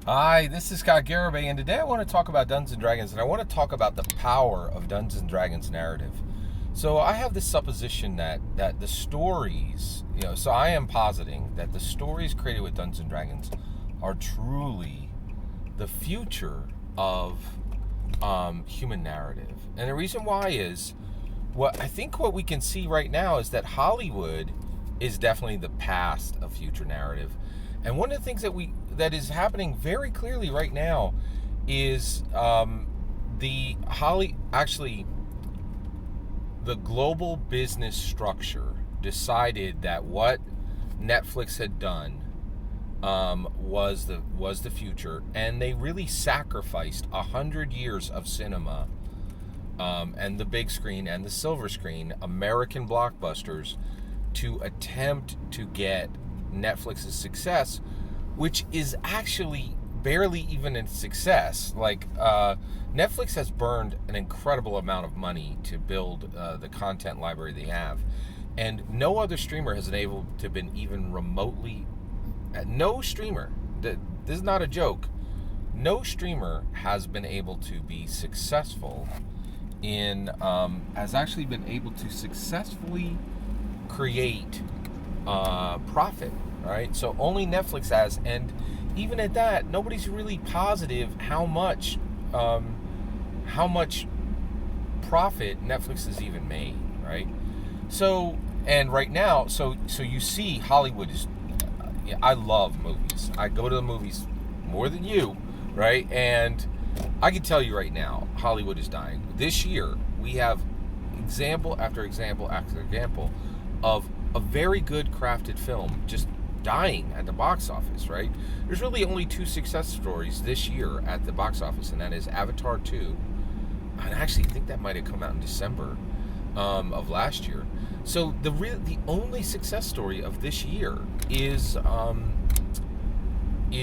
Hi, this is Scott Garibay, and today I want to talk about Dungeons and Dragons, and I want to talk about the power of Dungeons and Dragons narrative. So I have this supposition that the stories, so I am positing that the stories created with Dungeons and Dragons are truly the future of human narrative. And the reason why is what we can see right now is that Hollywood is definitely the past of future narrative. And one of the things that is happening very clearly right now is the global business structure decided that what Netflix had done was the future, and they really sacrificed 100 years of cinema and the big screen and the silver screen, American blockbusters, to attempt to get Netflix's success, which is actually barely even a success. Netflix has burned an incredible amount of money to build the content library they have, and no other streamer has been able to been even remotely. No streamer. This is not a joke. No streamer has been able to be successful has actually been able to successfully create profit, right? So only Netflix has, and even at that, nobody's really positive how much profit Netflix has even made, right? So, and right now, so you see, Hollywood is. I love movies. I go to the movies more than you, right? And I can tell you right now, Hollywood is dying. This year, we have example after example after example of a very good crafted film just dying at the box office, right? There's really only two success stories this year at the box office, and that is Avatar 2. I actually think that might have come out in December of last year. So the only success story of this year is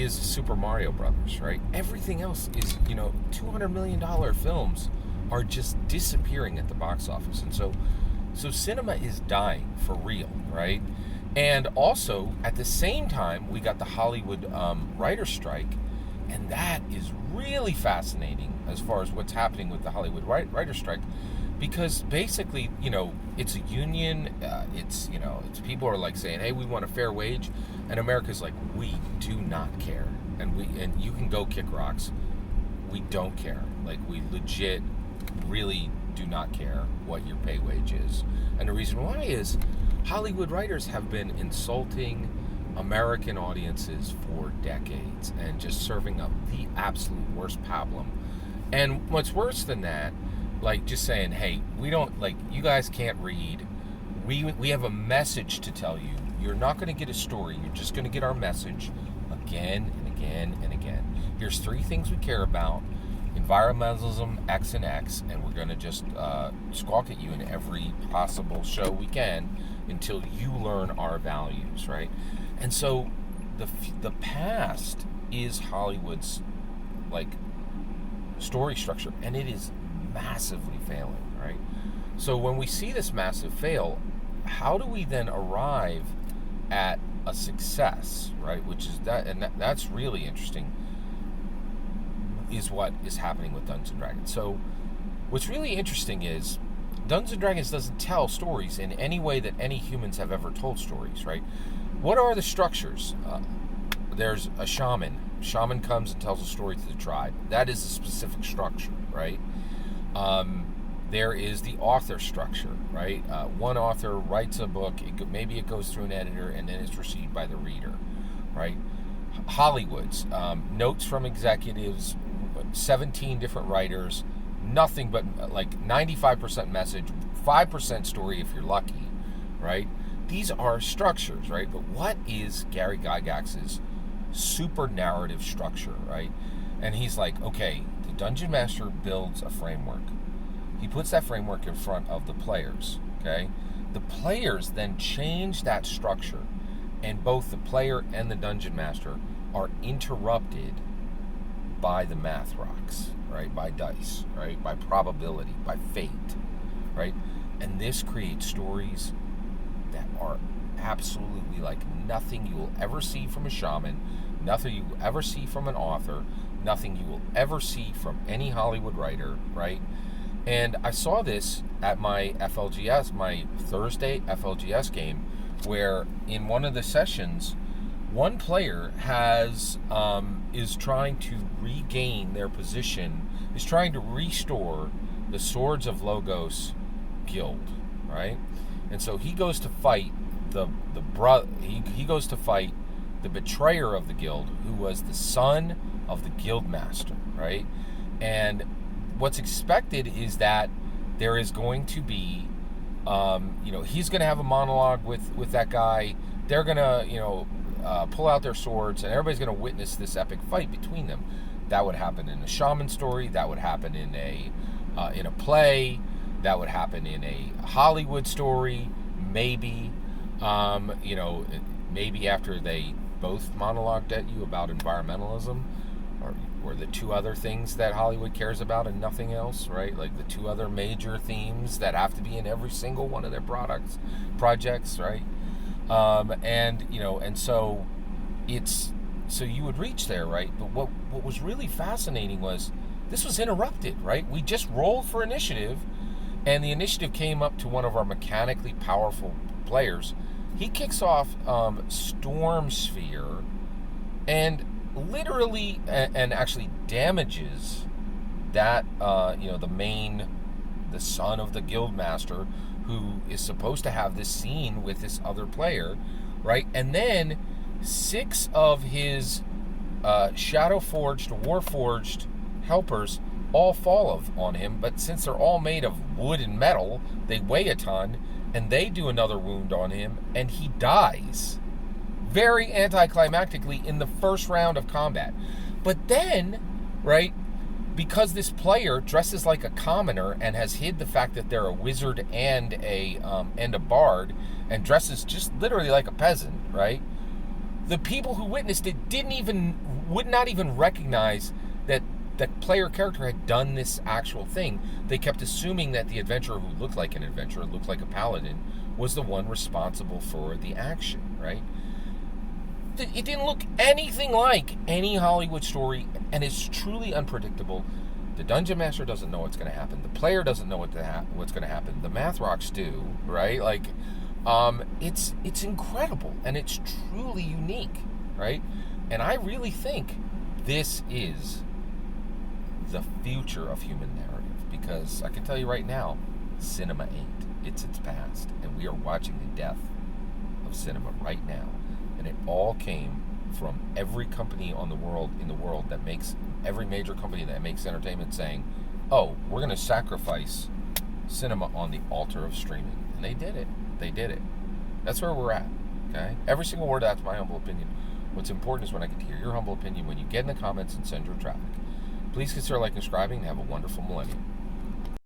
Super Mario Brothers, right? Everything else is, $200 million films are just disappearing at the box office. And so cinema is dying for real, right? And also, at the same time, we got the Hollywood writer's strike, and that is really fascinating as far as what's happening with the Hollywood writer's strike, because basically, it's a union. It's people are like saying, "Hey, we want a fair wage," and America's like, "We do not care," and you can go kick rocks. We don't care. Like, we legit, really do not care what your pay wage is. And the reason why is Hollywood writers have been insulting American audiences for decades and just serving up the absolute worst pablum. And what's worse than that, like just saying, hey, we don't, like, you guys can't read. We have a message to tell you. You're not going to get a story. You're just going to get our message again and again and again. Here's three things we care about: environmentalism, X and X, and we're going to just squawk at you in every possible show we can until you learn our values, right? And so the past is Hollywood's, like, story structure, and it is massively failing, right? So when we see this massive fail, how do we then arrive at a success, right? Which is that's really interesting, is what is happening with Dungeons and Dragons. So what's really interesting is Dungeons and Dragons doesn't tell stories in any way that any humans have ever told stories, right? What are the structures? There's a shaman. Shaman comes and tells a story to the tribe. That is a specific structure, right? There is the author structure, right? One author writes a book. Maybe it goes through an editor, and then it's received by the reader, right? Hollywood's notes from executives, 17 different writers, nothing but like 95% message, 5% story if you're lucky, right? These are structures, right? But what is Gary Gygax's super narrative structure, right? And he's like, okay, the Dungeon Master builds a framework. He puts that framework in front of the players, okay? The players then change that structure, and both the player and the Dungeon Master are interrupted by the math rocks, right? By dice, right? By probability, by fate, right? And this creates stories that are absolutely like nothing you will ever see from a shaman, nothing you will ever see from an author, nothing you will ever see from any Hollywood writer, right? And I saw this at my FLGS, my Thursday FLGS game, where in one of the sessions, one player is trying to regain their position, is trying to restore the Swords of Logos guild, right? And so he goes to fight he goes to fight the betrayer of the guild, who was the son of the guild master, right? And what's expected is that there is going to be, he's going to have a monologue with that guy. They're going to, pull out their swords, and everybody's going to witness this epic fight between them. That would happen in a shaman story. That would happen in a play. That would happen in a Hollywood story, maybe. Maybe after they both monologued at you about environmentalism, or the two other things that Hollywood cares about and nothing else, right? Like the two other major themes that have to be in every single one of their projects, right? And so you would reach there, right? But what was really fascinating was this was interrupted, right? We just rolled for initiative, and the initiative came up to one of our mechanically powerful players. He kicks off Storm Sphere and literally and actually damages that the son of the guild master, who is supposed to have this scene with this other player, right? And then 6 of his Shadow Forged, Warforged helpers all fall on him, but since they're all made of wood and metal, they weigh a ton, and they do another wound on him, and he dies very anticlimactically in the first round of combat. But then, right, because this player dresses like a commoner and has hid the fact that they're a wizard and a bard, and dresses just literally like a peasant, right? The people who witnessed it would not even recognize that that player character had done this actual thing. They kept assuming that the adventurer who looked like an adventurer, looked like a paladin, was the one responsible for the action, right? It didn't look anything like any Hollywood story, and it's truly unpredictable. The dungeon master doesn't know what's going to happen. The player doesn't know what's going to happen. The math rocks do, right? Like, it's incredible, and it's truly unique, right? And I really think this is the future of human narrative, because I can tell you right now, cinema ain't. It's its past, and we are watching the death of cinema right now. And it all came from every company in the world that makes, every major company that makes entertainment saying, oh, we're going to sacrifice cinema on the altar of streaming. And they did it. That's where we're at, okay? Every single word, that's my humble opinion. What's important is when I get to hear your humble opinion when you get in the comments and send your traffic. Please consider liking and subscribing, and have a wonderful millennium.